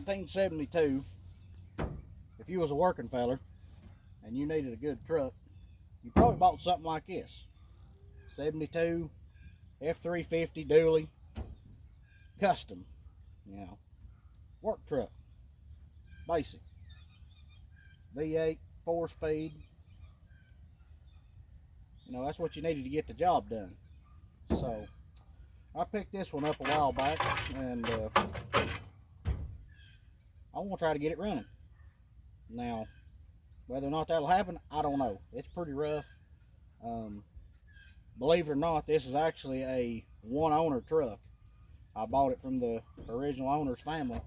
1972, if you was a working feller and you needed a good truck, you probably bought something like this. 72 F350 dually, custom, you know, work truck, basic, V8, 4-speed. You know, that's what you needed to get the job done. So I picked this one up a while back, and I want to try to get it running. Now, whether or not that'll happen, I don't know. It's pretty rough. Believe it or not, this is actually a one-owner truck. I bought it from the original owner's family,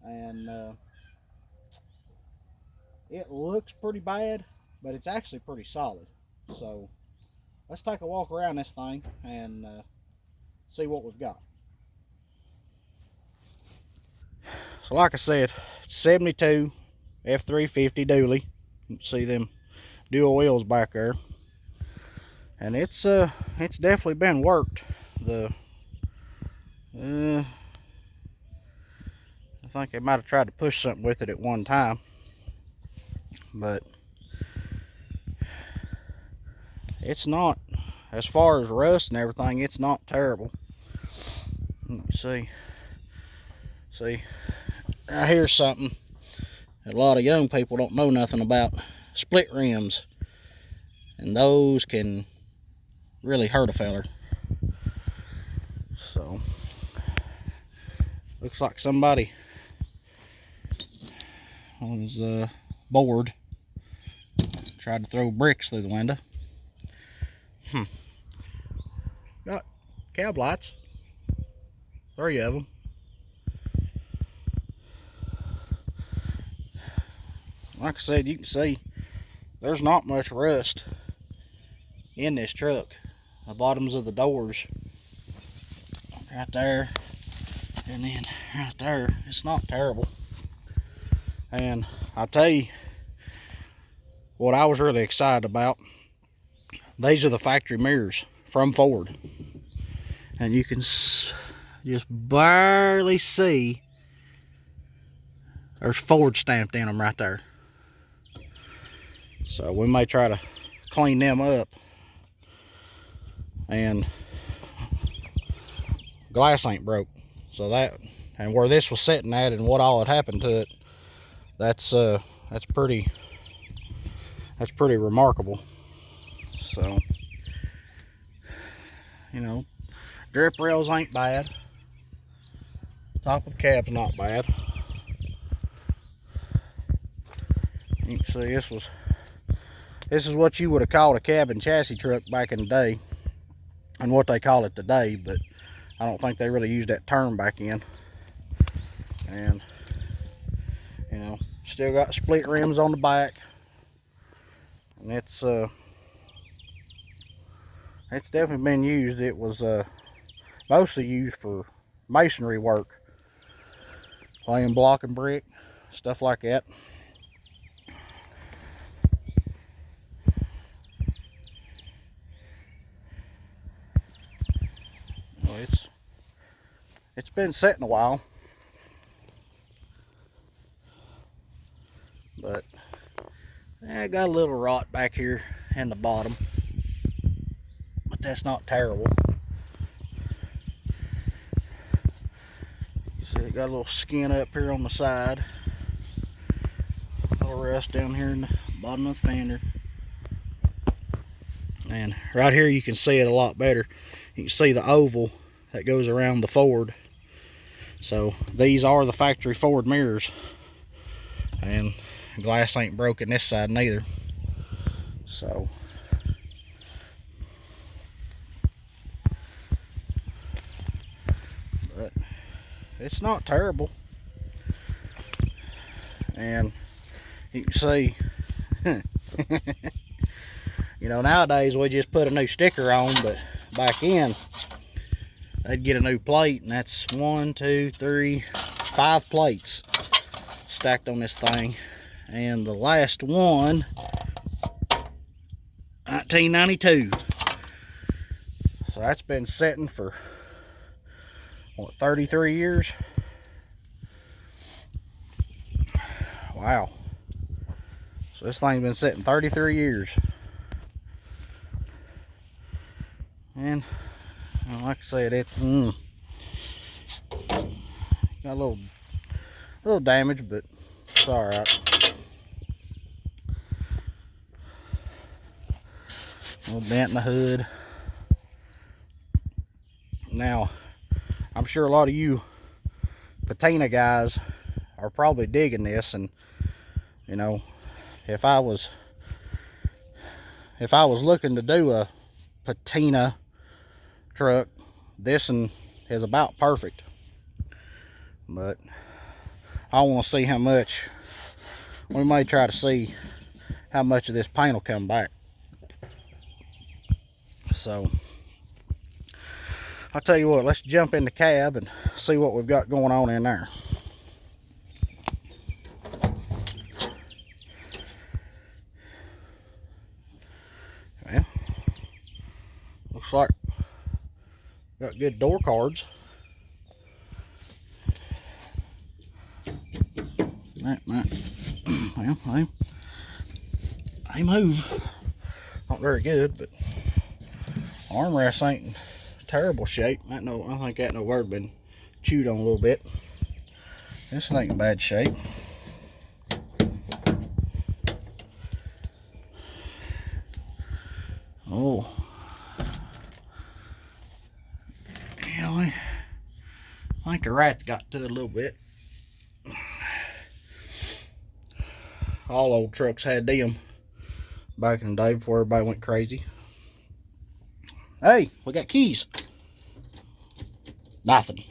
and it looks pretty bad, but it's actually pretty solid. So let's take a walk around this thing and see what we've got. So like I said, 72 F350 dually. You can see them dual wheels back there, and it's definitely been worked. I think they might have tried to push something with it at one time, but it's not, as far as rust and everything, it's not terrible. Let me see, here's something that a lot of young people don't know nothing about: split rims, and those can really hurt a feller. So looks like somebody was bored, tried to throw bricks through the window. Got cab lights, 3 of them. Like I said, you can see there's not much rust in this truck. The bottoms of the doors right there, and then right there, it's not terrible. And I'll tell you what I was really excited about. These are the factory mirrors from Ford, and you can just barely see there's Ford stamped in them right there. So we may try to clean them up. And glass ain't broke, so that, and where this was sitting at and what all had happened to it, that's pretty remarkable. So, you know, drip rails ain't bad, top of the cab's not bad. You can see this is what you would have called a cab and chassis truck back in the day, and what they call it today, but I don't think they really used that term back then. And you know, still got split rims on the back, and it's definitely been used. It was mostly used for masonry work, laying block and brick, stuff like that. Well, it's been sitting a while, but I got a little rot back here in the bottom, but that's not terrible. See, it got a little skin up here on the side, a little rust down here in the bottom of the fender, and right here you can see it a lot better. You can see the oval that goes around the Ford. So these are the factory Ford mirrors, and glass ain't broken this side neither. So but it's not terrible. And you can see you know, nowadays we just put a new sticker on, but back in they'd get a new plate, and that's 1, 2, 3, 5 plates stacked on this thing. And the last one, 1992. So that's been sitting for what, 33 years. Wow. So this thing's been sitting 33 years. And like I said, it's got a little damage, but it's alright. A little dent in the hood. Now, I'm sure a lot of you patina guys are probably digging this, and you know, if I was looking to do a patina truck, this one is about perfect. But I want to see how much, we may try to see how much of this paint will come back. So I'll tell you what, let's jump in the cab and see what we've got going on in there. Well, looks like got good door cards. That might, well, they move. Not very good, but armrest ain't in terrible shape. I think that no word been chewed on a little bit. This ain't in bad shape. Oh, yeah, I think the rat got to it a little bit. All old trucks had them back in the day before everybody went crazy. Hey, we got keys. Nothing.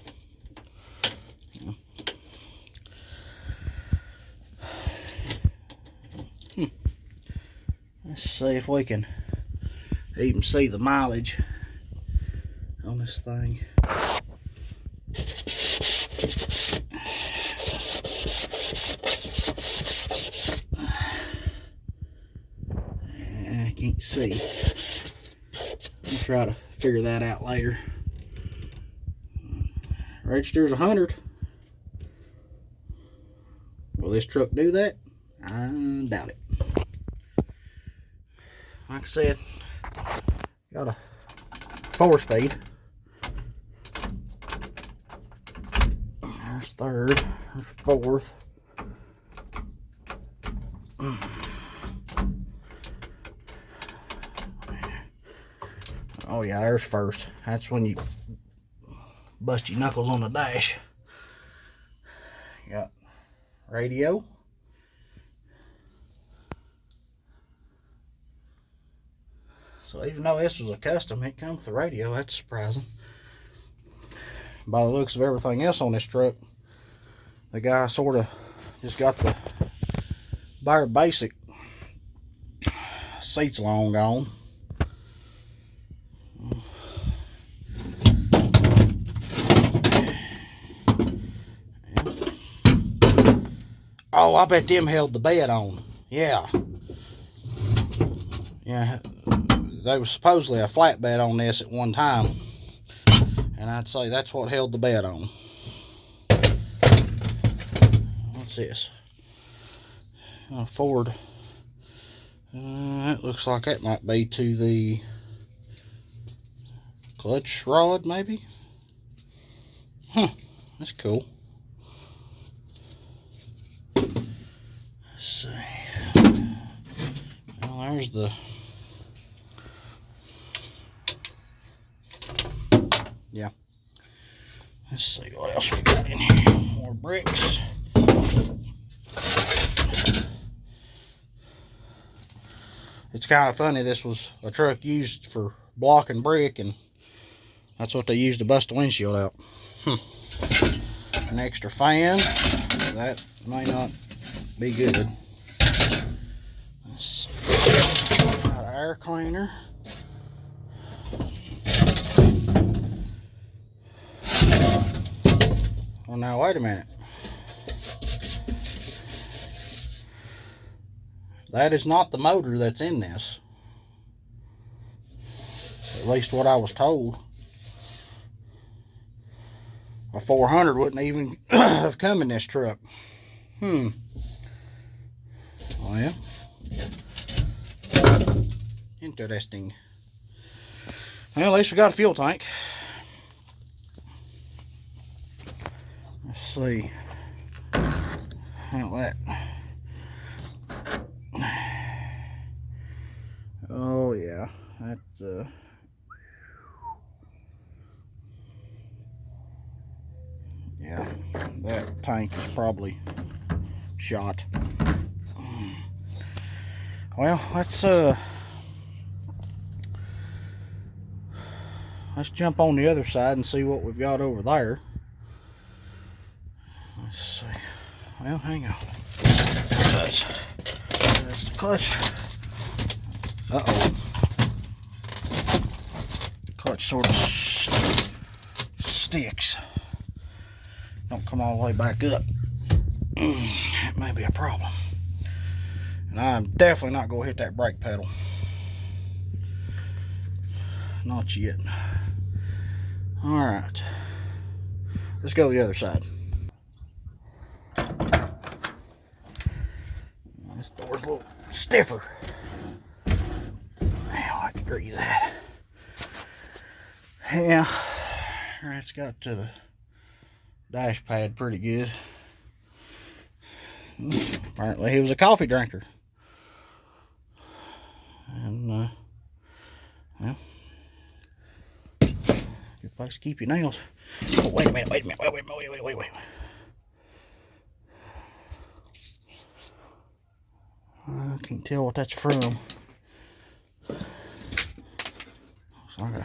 Let's see if we can even see the mileage on this thing. I can't see. I'll try to figure that out later. Register's 100. Will this truck do that? I doubt it. Like I said, got a 4-speed. There's third, there's fourth. Oh yeah, there's first. That's when you bust your knuckles on the dash. Got radio. So even though this was a custom, it comes with a radio. That's surprising. By the looks of everything else on this truck, the guy sort of just got the bare basic. Seats long gone. Oh, I bet them held the bed on. Yeah. Yeah. There was supposedly a flatbed on this at one time. And I'd say that's what held the bed on. What's this? Ford. It looks like that might be to the clutch rod, maybe? That's cool. Let's see. Well, there's the... Yeah. Let's see what else we got in here. More bricks. It's kind of funny, this was a truck used for blocking brick, and that's what they used to bust the windshield out. An extra fan. That may not be good. Let's see. Got an air cleaner. Well, now wait a minute. That is not the motor that's in this. At least what I was told. A 400 wouldn't even have come in this truck. Oh yeah. Interesting. Well, at least we got a fuel tank. Let's see. How that. Oh yeah, that. Yeah, that tank is probably shot. Well, let's jump on the other side and see what we've got over there. Let's see. Well, hang on. That's the clutch. Uh-oh. Clutch sort of sticks. Don't come all the way back up. That may be a problem. And I'm definitely not going to hit that brake pedal. Not yet. Alright. Let's go to the other side. This door's a little stiffer. I can grease that. Yeah. It's got to the dash pad pretty good. Apparently he was a coffee drinker. And well, good place to keep your nails. Oh, wait a minute, wait. I can't tell what that's from. Looks like a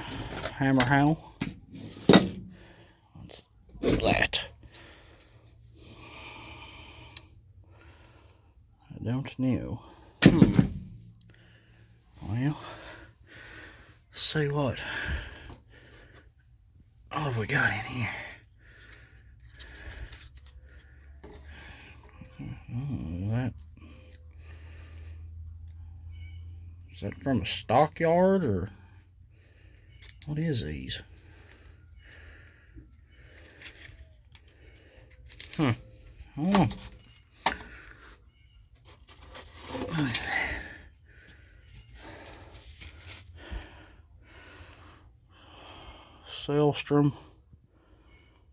hammer handle. What's that? I don't know. Well, let's see what have we got in here. Is that from a stockyard, or what is these? Oh. Look at that. Selstrom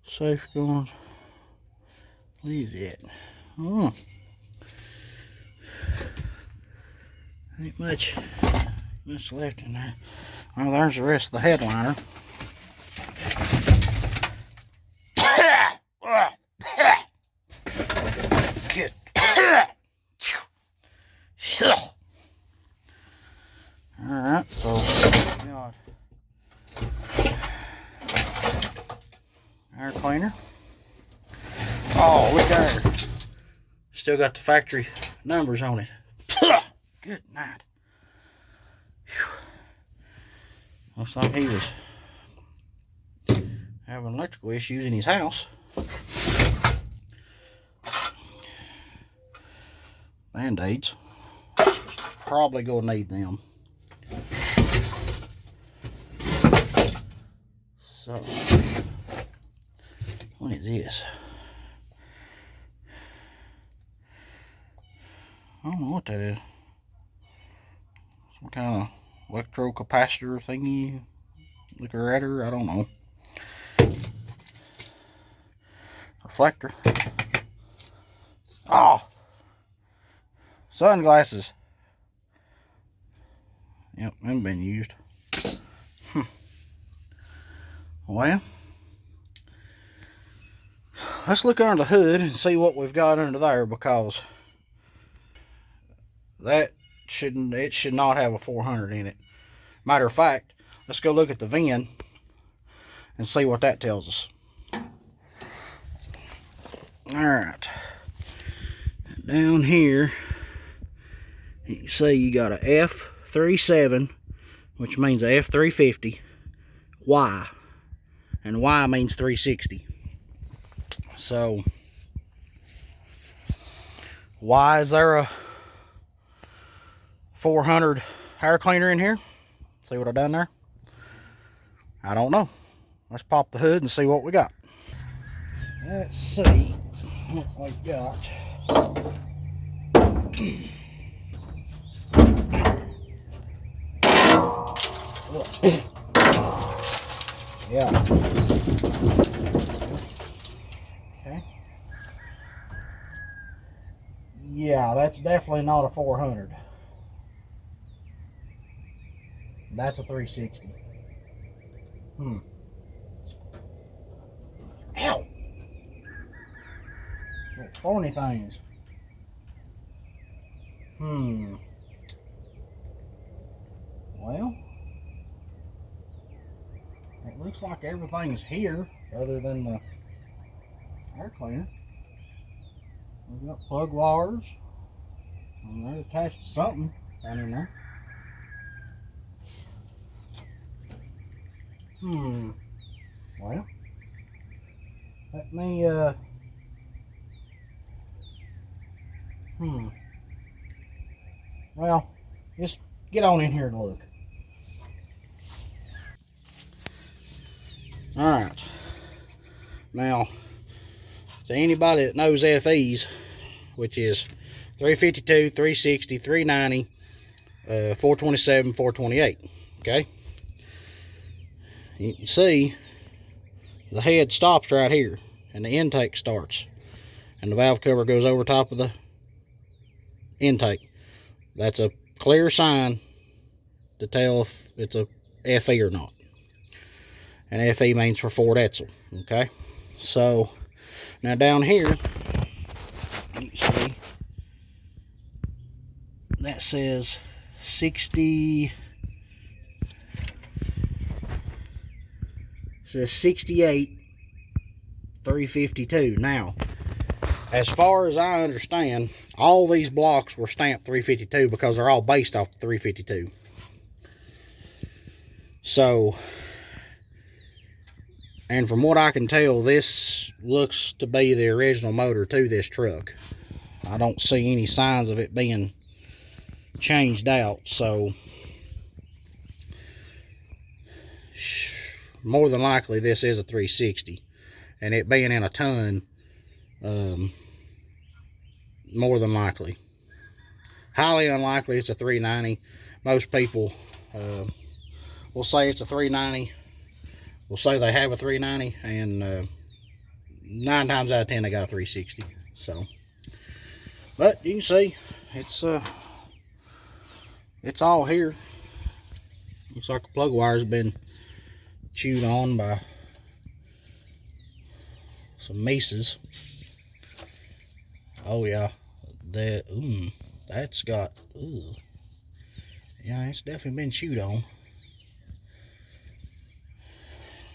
safeguard. What is that? Oh. Ain't much left in there. Well, there's the rest of the headliner. Good. Alright, so got air cleaner. Oh, look there. Still got the factory numbers on it. Good night. Whew. Looks like he was having electrical issues in his house. Band-aids. Probably gonna need them. So, what is this? I don't know what that is. Some kind of electrocapacitor thingy, liquorator, I don't know. Reflector. Oh, sunglasses. Yep, haven't been used. Well, let's look under the hood and see what we've got under there, because it should not have a 400 in it. Matter of fact, let's go look at the VIN and see what that tells us. Alright. Down here, you can see you got a F37, which means a F350, Y. And Y means 360. So, why is there a 400 air cleaner in here? See what I done there? I don't know. Let's pop the hood and see what we got. Let's see what we got. Yeah. Okay. Yeah, that's definitely not a 400. That's a 360. Ow! Little thorny things. Well, it looks like everything's here other than the air cleaner. We've got plug wires, and they're attached to something down in there. Well, let me, well, just get on in here and look. Alright. Now, to anybody that knows FEs, which is 352, 360, 390, 427, 428, okay? You can see the head stops right here, and the intake starts, and the valve cover goes over top of the intake. That's a clear sign to tell if it's a FE or not. And FE means for Ford Etzel, okay? So, now down here, you can see, that says 60, says 68 352. Now, as far as I understand, all these blocks were stamped 352 because they're all based off 352. So, and from what I can tell, this looks to be the original motor to this truck. I don't see any signs of it being changed out, so more than likely this is a 360. And it being in a ton, more than likely. Highly unlikely it's a 390. Most people will say it's a 390. Will say they have a 390, and 9 times out of 10 they got a 360. So, but you can see it's all here. Looks like the plug wire's been chewed on by some maces. Oh yeah, that's got, yeah, it's definitely been chewed on.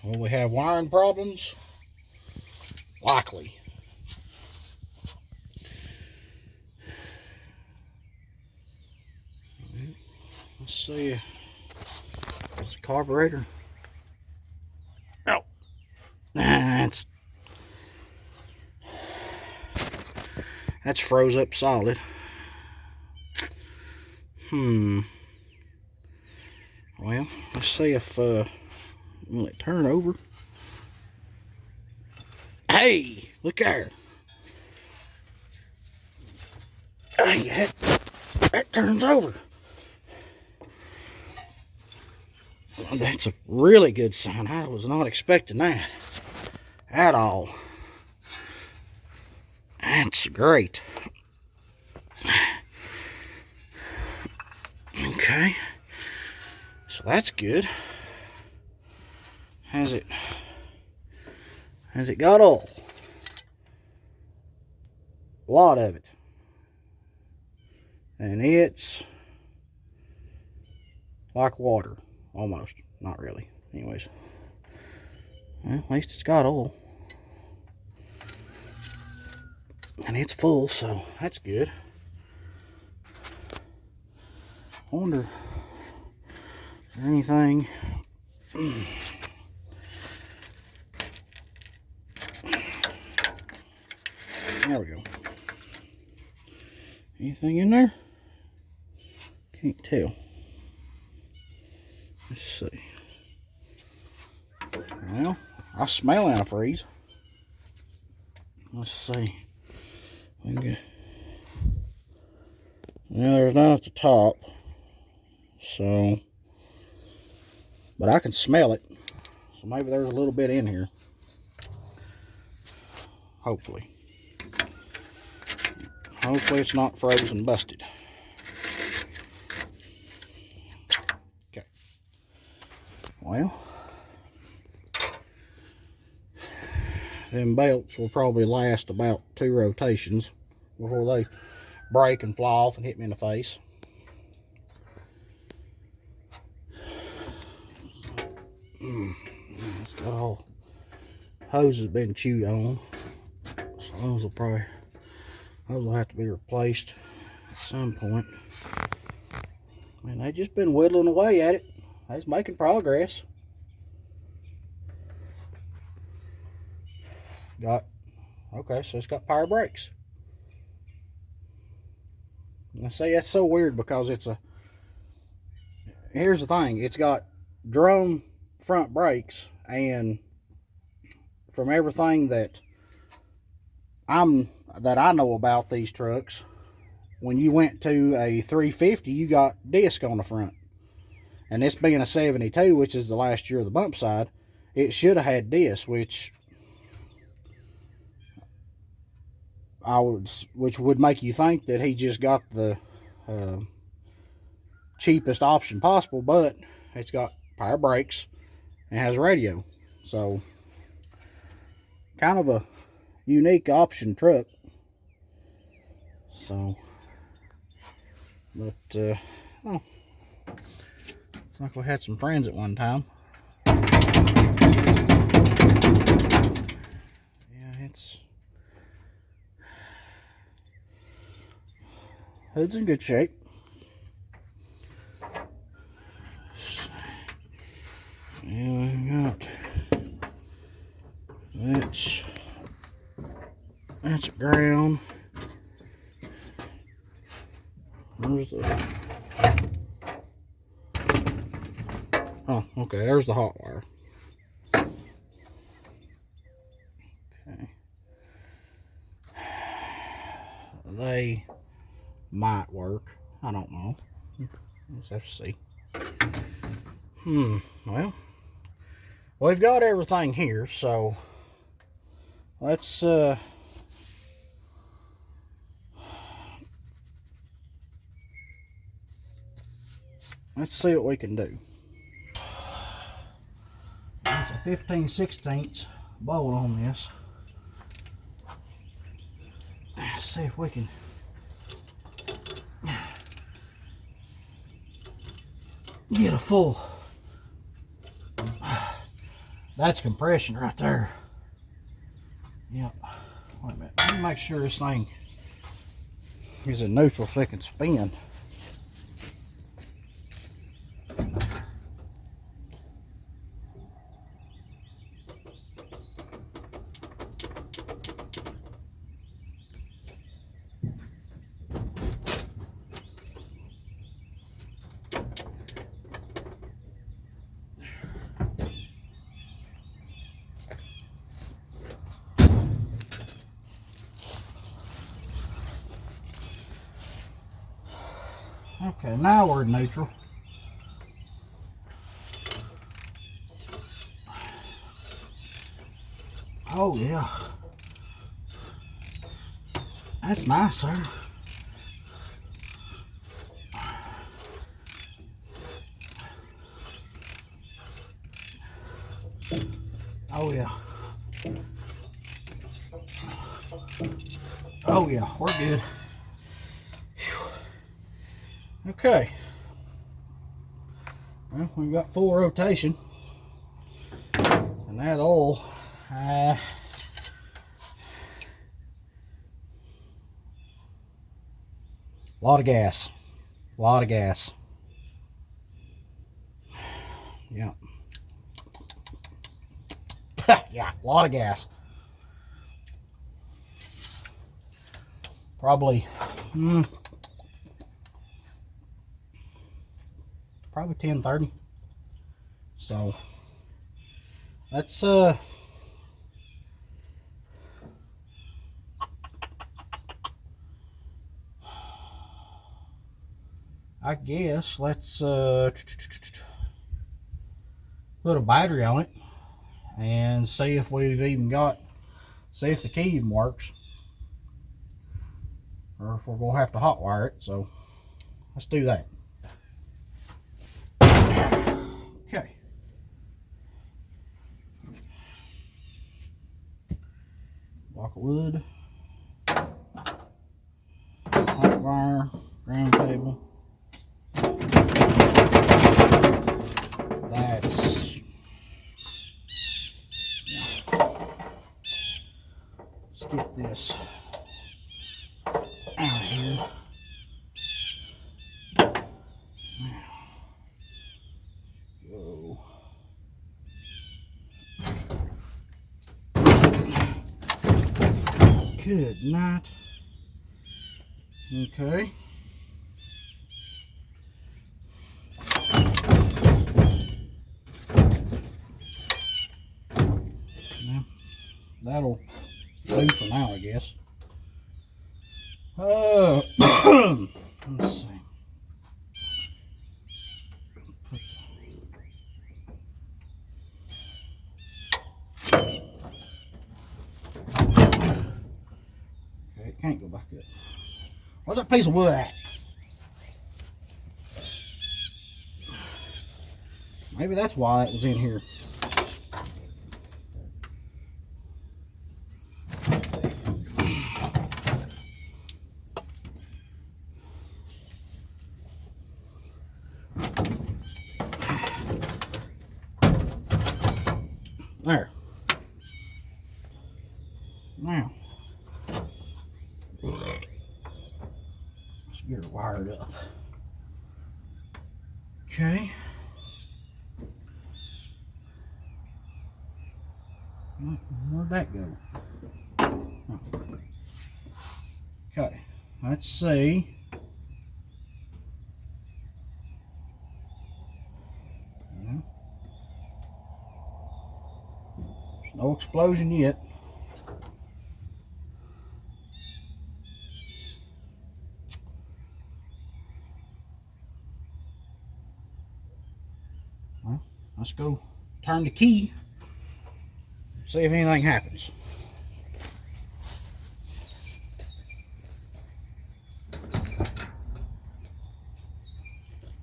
Will we have wiring problems? Likely. Let's see. There's the carburetor. Oh, that's froze up solid. Well, let's see if will it turn over? Hey, look there. Hey, that turns over. Well, that's a really good sign. I was not expecting that at all. That's great. Okay, so that's good. Has it got oil? A lot of it. And it's like water, almost. Not really. Anyways, well, at least it's got oil. And it's full, so that's good. I wonder if there's anything. There we go. Anything in there? Can't tell. Let's see. Well, I smell antifreeze. Let's see. We can get. Now there's none at the top. So but I can smell it. So maybe there's a little bit in here. Hopefully. Hopefully it's not frozen busted. Okay. Well, them belts will probably last about 2 rotations before they break and fly off and hit me in the face. It's got all hoses been chewed on, so those will have to be replaced at some point. Man, they just been whittling away at it. It's making progress. Okay, so it's got power brakes. And I say that's so weird because here's the thing, it's got drum front brakes, and from everything that I know about these trucks, when you went to a 350, you got disc on the front. And this being a 72, which is the last year of the bump side, it should have had disc, which would make you think that he just got the cheapest option possible, but it's got power brakes and has a radio. So kind of a unique option truck. So, but oh, it's like we had some friends at one time. Yeah, hood's in good shape. And we got that's ground. There's the, oh, okay, there's the hot wire. Okay. They might work. I don't know. Let's have to see. Well, we've got everything here, so let's see what we can do. There's a 15/16 bolt on this. Let's see if we can get a full. That's compression right there. Yep. Wait a minute. Let me make sure this thing is in neutral so it can spin. Okay, now we're neutral. Oh yeah, that's nice, sir. Oh yeah. Oh yeah, we're good. Okay. Well, we've got full rotation. And that oil, a lot of gas. A lot of gas. Yeah. Yeah, a lot of gas. Probably, probably 10-30. So let's I guess let's put a battery on it and see if we've even got, see if the key even works, or if we're gonna have to hot wire it. So let's do that. Okay. Block of wood, hot wire, ground cable. That's, let's get this out of here. Go. Good night. Okay. Now, that'll do for now, I guess. Let's see. Okay, it can't go back up. Where's that piece of wood at? Maybe that's why it was in here. There. Now, let's get her wired up. Okay. Where'd that go? Oh. Okay, let's see. Yeah. There's no explosion yet. Well, let's go turn the key. See if anything happens.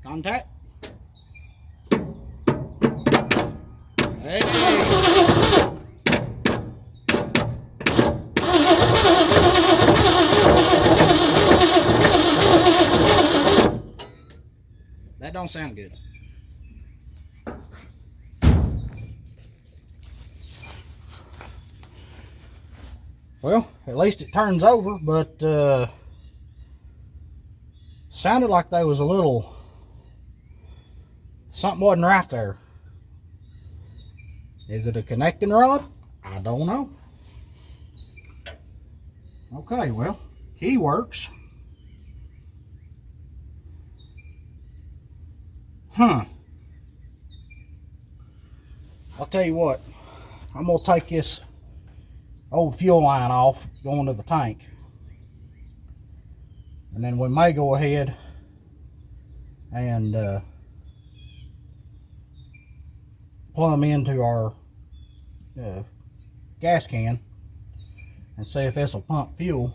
Contact. Hey. That don't sound good. Well, at least it turns over, but sounded like there was a little something wasn't right there. Is it a connecting rod? I don't know. Okay, well, key works. I'll tell you what, I'm gonna take this old fuel line off going to the tank, and then we may go ahead and plumb into our gas can and see if this will pump fuel.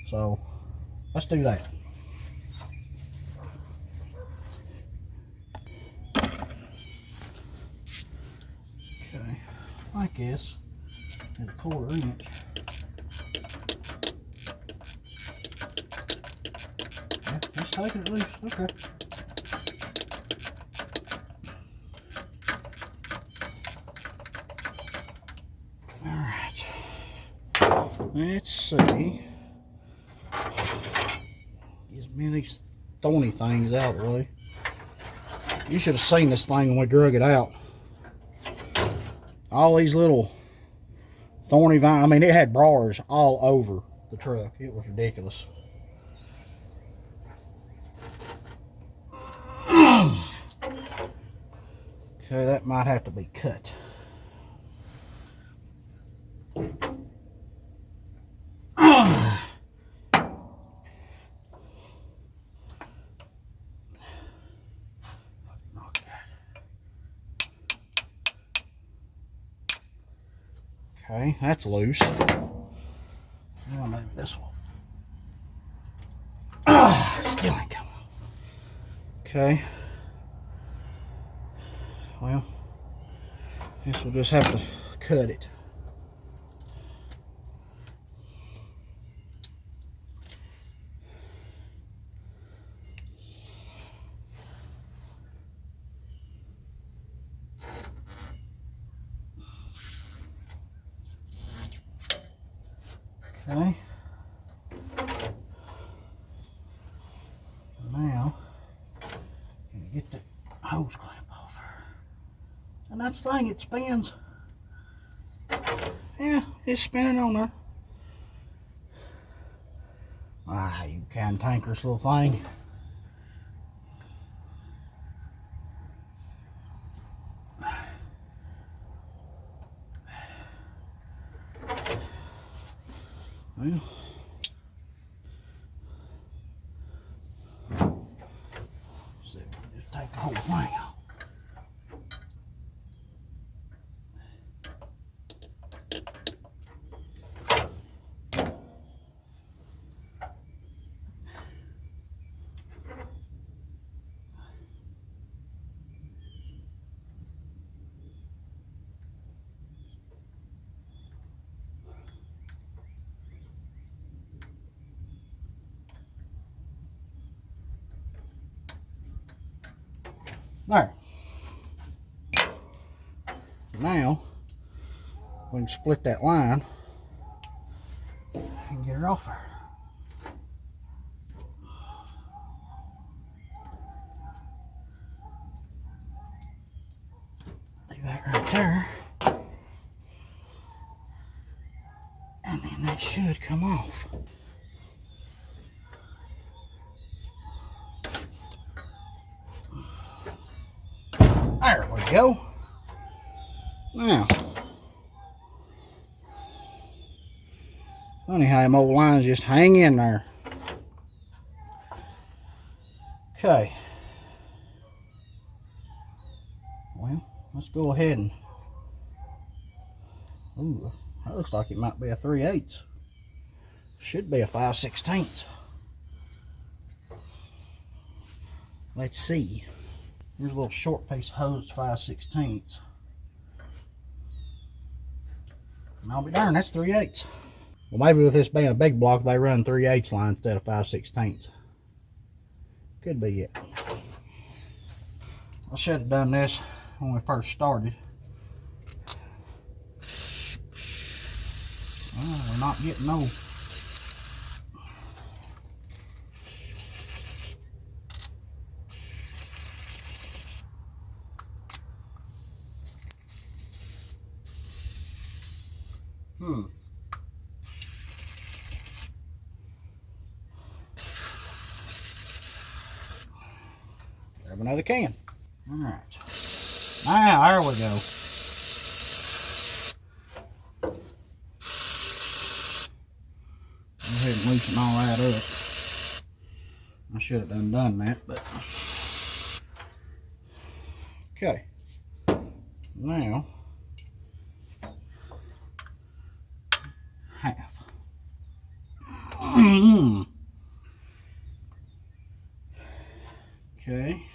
So let's do that. Okay, I think this is 1/4 inch. Yeah, let's take it loose. Okay. Alright. Let's see. Get as many thorny things out of the way. You should have seen this thing when we drug it out. All these little thorny vines. I mean, it had briars all over the truck. It was ridiculous. Okay, that might have to be cut. Okay, that's loose. Now maybe this one. Ah, still ain't coming off. Okay. Well, guess we'll just have to cut it. Okay. Now, can you get the hose clamp off her? And that's the thing, it spins. Yeah, it's spinning on there. Ah, you cantankerous little thing. Well, see if we can just take the whole thing off. There. Now, we can split that line and get her off there. Leave that right there. And then that should come off. There we go. Now, funny how them old lines just hang in there. Okay. Well, let's go ahead and... Ooh, that looks like it might be a 3/8. Should be a 5/16. Let's see. Here's a little short piece of hose, 5/16. And I'll be darned, that's 3/8. Well, maybe with this being a big block, they run 3/8 line instead of 5/16. Could be it. I should have done this when we first started. Well, we're not getting no. Grab another can. All right. Now, there we go. Go ahead and loosen all that up. I should have done that, but okay. Now, half. Okay.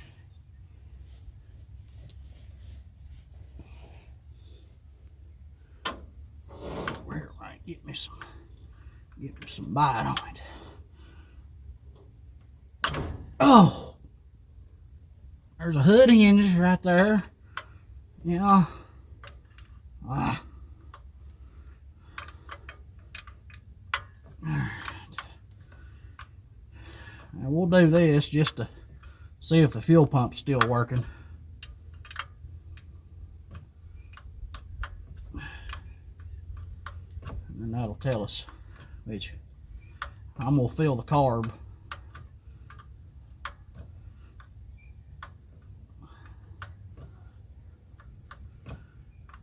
Where it might get me some bite on it. Oh, there's a hood hinge right there. Yeah. Ah. All right. Now we'll do this just to see if the fuel pump's still working. And that'll tell us which. I'm gonna fill the carb.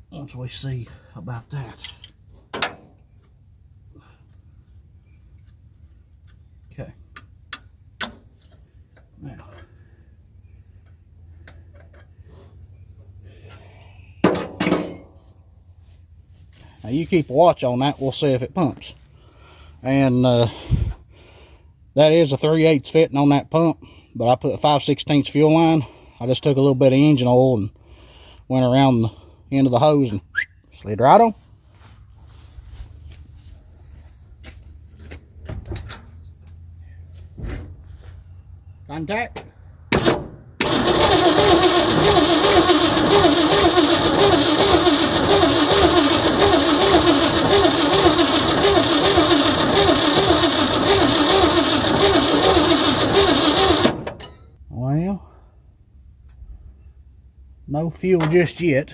Once we see about that. Okay. Now. Now you keep a watch on that, we'll see if it pumps. And that is a 3/8 fitting on that pump, but I put a 5/16 fuel line. I just took a little bit of engine oil and went around the end of the hose and slid right on. Contact. Well, no fuel just yet.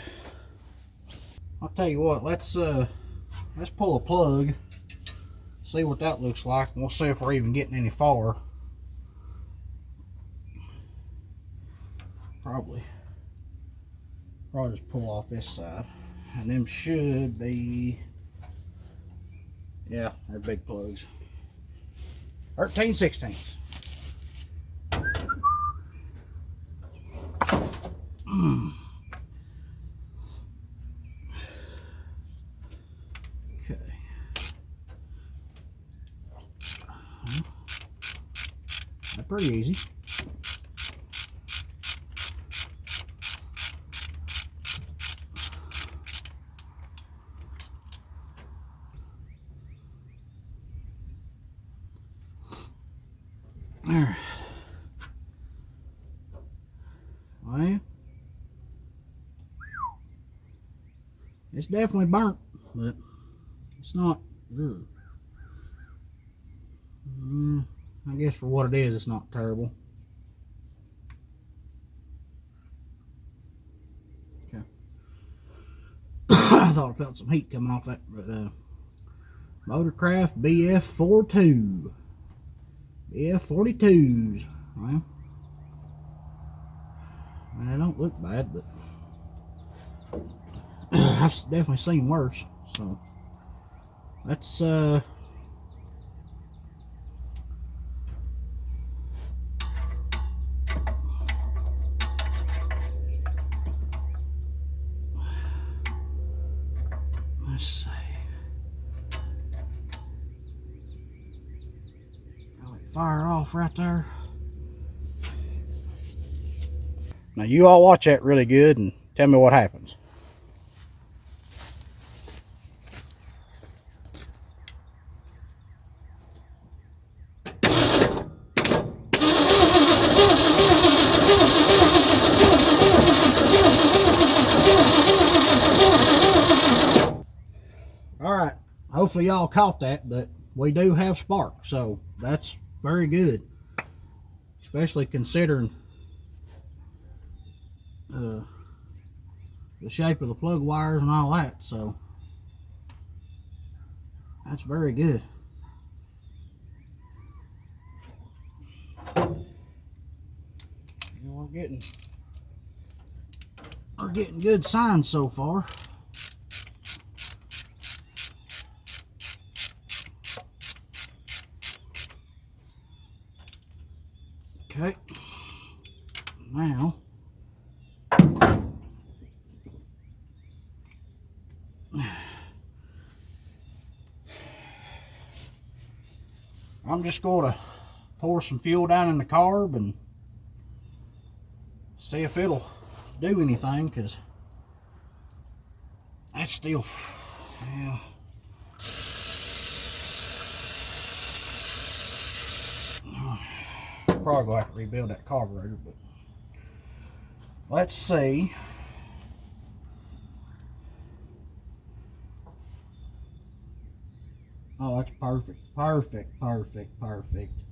I'll tell you what, let's pull a plug, see what that looks like, and we'll see if we're even getting any far. Probably just pull off this side, and them should be, yeah, they're big plugs. 13/16. Okay. That's pretty easy. Alright. Well, it's definitely burnt, but it's not. Ugh. I guess for what it is, it's not terrible. Okay. I thought I felt some heat coming off that, but Motorcraft BF42. BF42s. Well, they don't look bad, but I've definitely seen worse. So let's see. I'll fire off right there. Now you all watch that really good and tell me what happens. Alright, hopefully y'all caught that, but we do have spark, so that's very good. Especially considering the shape of the plug wires and all that, so that's very good. We're getting good signs so far. Okay, now I'm just going to pour some fuel down in the carb and see if it'll do anything, because that's still, yeah. Probably going to have to rebuild that carburetor, but let's see. Oh, that's perfect. Perfect, perfect, perfect.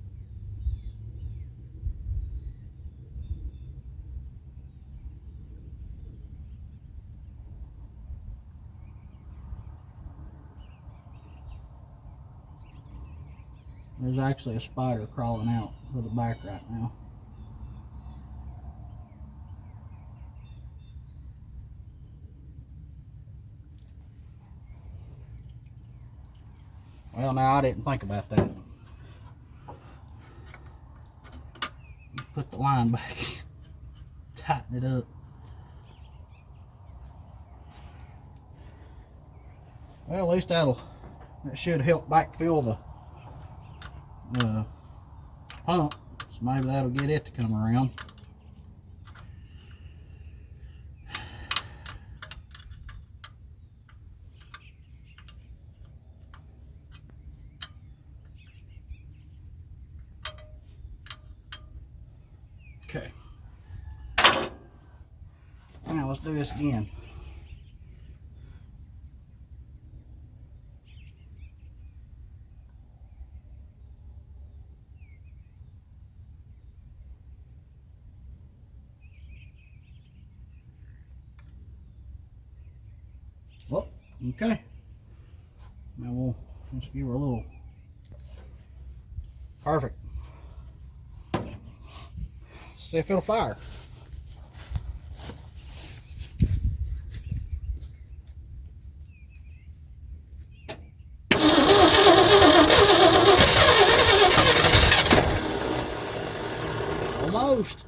There's actually a spider crawling out of the back right now. Well, now I didn't think about that. Put the line back, tighten it up. Well, at least that should help backfill the pump. So maybe that'll get it to come around. Okay. Now let's do this again. Well, okay. Now let's give her a little. Perfect. See if it'll fire. Almost.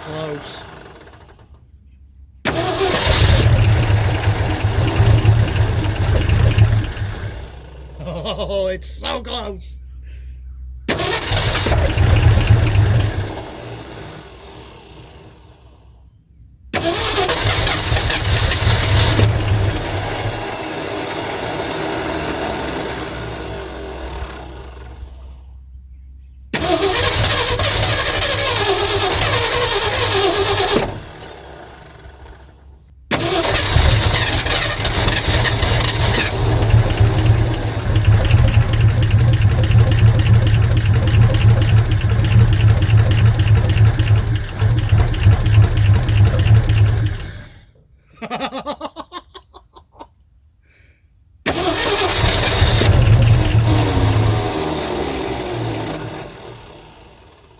Close. Oh, it's so close.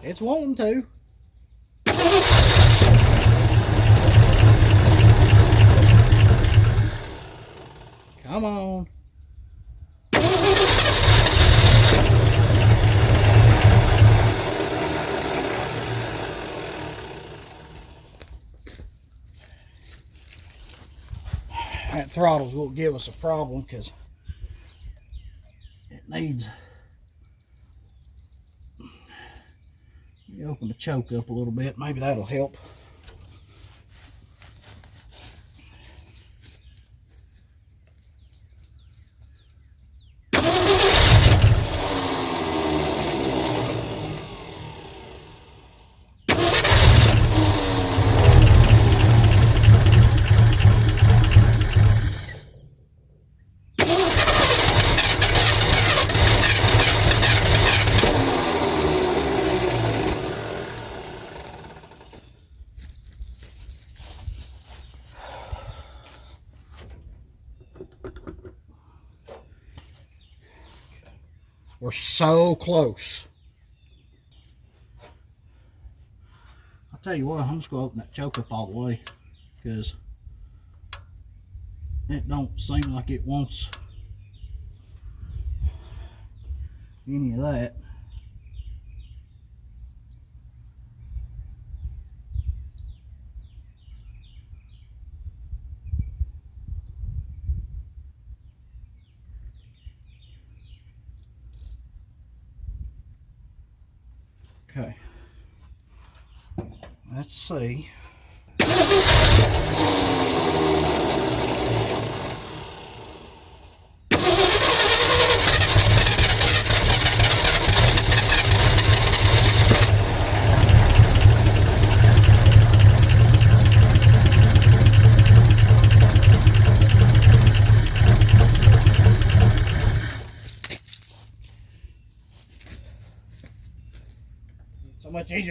It's wanting to. Come on. That throttle's going to give us a problem because it needs. You open the choke up a little bit, maybe that'll help. We're so close. I'll tell you what, I'm just going to open that choke up all the way because it don't seem like it wants any of that. Okay, let's see.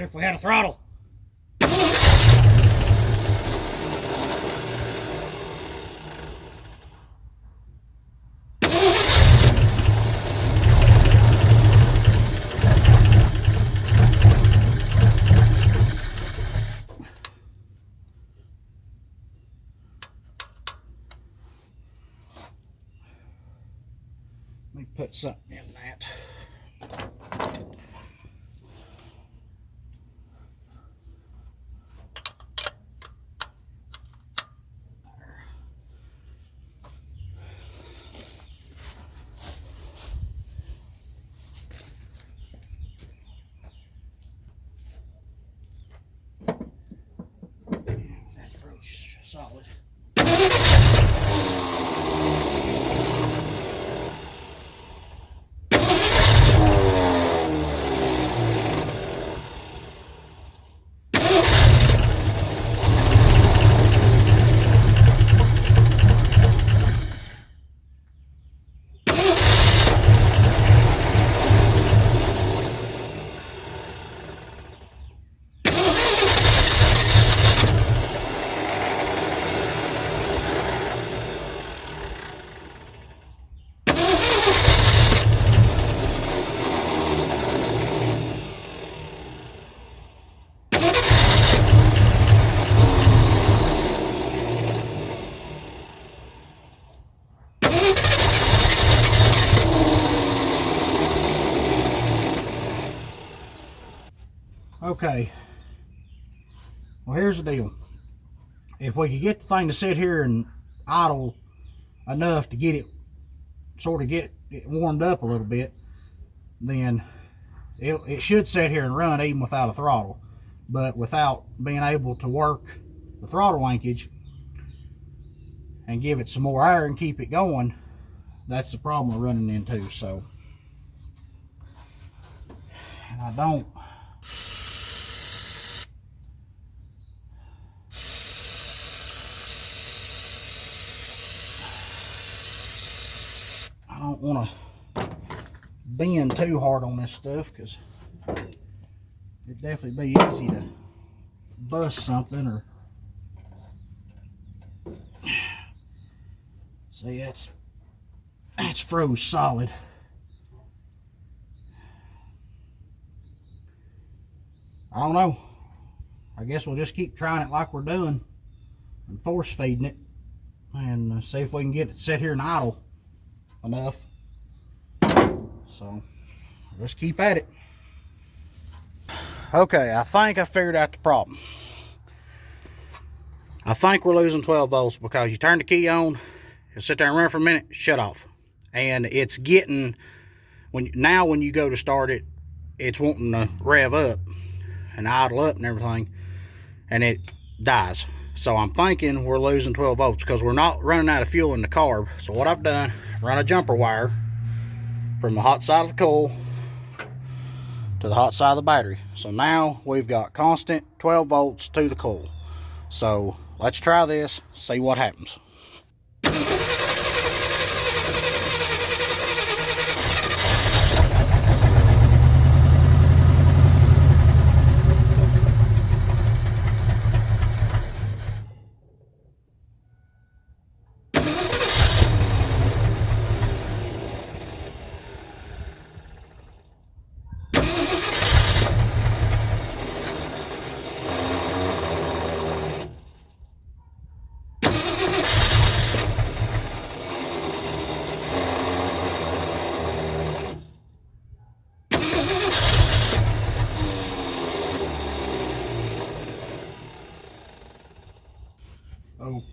easier if we had a throttle. Let me put something in that. That throat's solid. Okay, well here's the deal. If we could get the thing to sit here and idle enough to get it get it warmed up a little bit, then it should sit here and run even without a throttle. But without being able to work the throttle linkage and give it some more air and keep it going, that's the problem we're running into. So, and I don't want to bend too hard on this stuff, because it'd definitely be easy to bust something. Or see, that's froze solid. I don't know. I guess we'll just keep trying it like we're doing and force feeding it, and see if we can get it set here and idle enough. So just keep at it. Okay, I think I figured out the problem. I think we're losing 12 volts because you turn the key on, it'll sit there and run for a minute, shut off. And it's getting, when you go to start it, it's wanting to rev up and idle up and everything, and it dies. So I'm thinking we're losing 12 volts because we're not running out of fuel in the carb. So what I've done, run a jumper wire from the hot side of the coil to the hot side of the battery. So now we've got constant 12 volts to the coil. So let's try this, see what happens.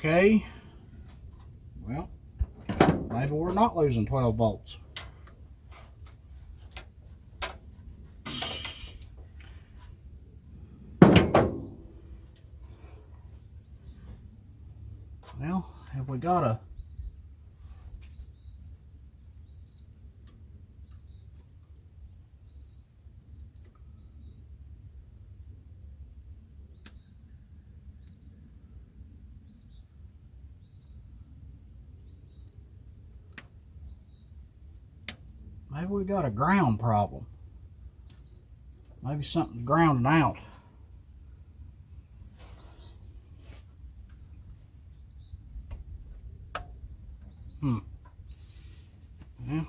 Okay, well, maybe we're not losing 12 volts. Well, have we got a... maybe we got a ground problem. Maybe something's grounding out. Yeah,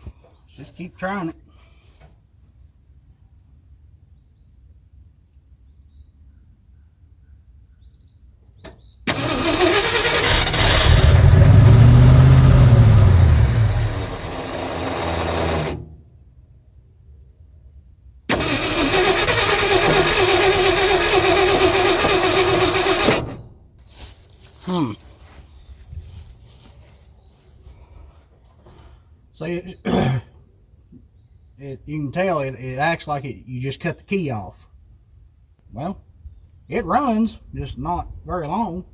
just keep trying it. See, you can tell it acts like you just cut the key off. Well, it runs, just not very long.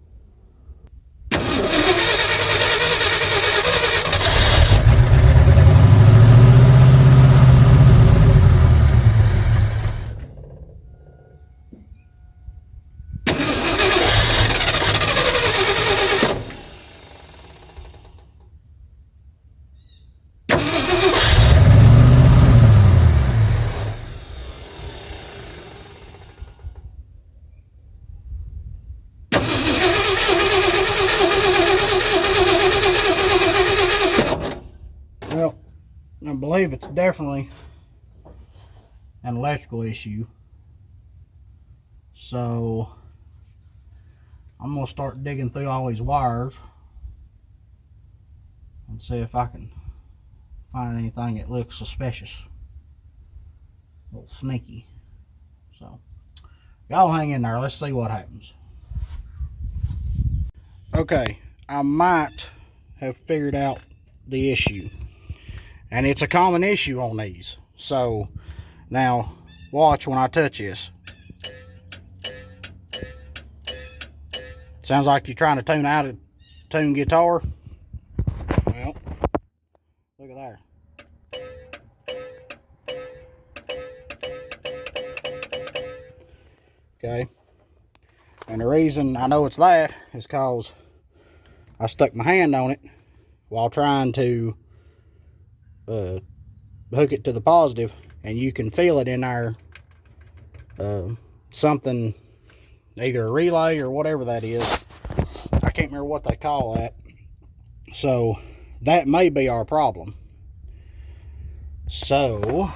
Well, I believe it's definitely an electrical issue. So I'm going to start digging through all these wires and see if I can find anything that looks suspicious. A little sneaky. So y'all hang in there. Let's see what happens. Okay, I might have figured out the issue. And it's a common issue on these. So now watch when I touch this. Sounds like you're trying to tune out a tune guitar. Well, look at there. Okay. And the reason I know it's that is because I stuck my hand on it while trying to hook it to the positive, and you can feel it in there. Something, either a relay or whatever that is. I can't remember what they call that. So that may be our problem. So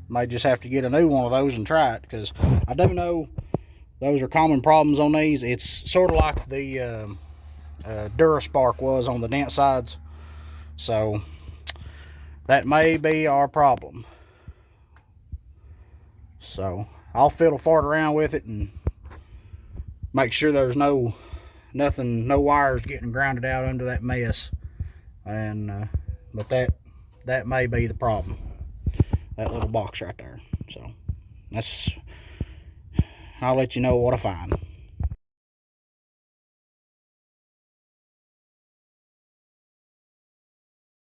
might just have to get a new one of those and try it, because I do know those are common problems on these. It's sort of like the Duraspark was on the dent sides. So that may be our problem. So I'll fiddle fart around with it and make sure there's no wires getting grounded out under that mess. And but that may be the problem, that little box right there. So I'll let you know what I find.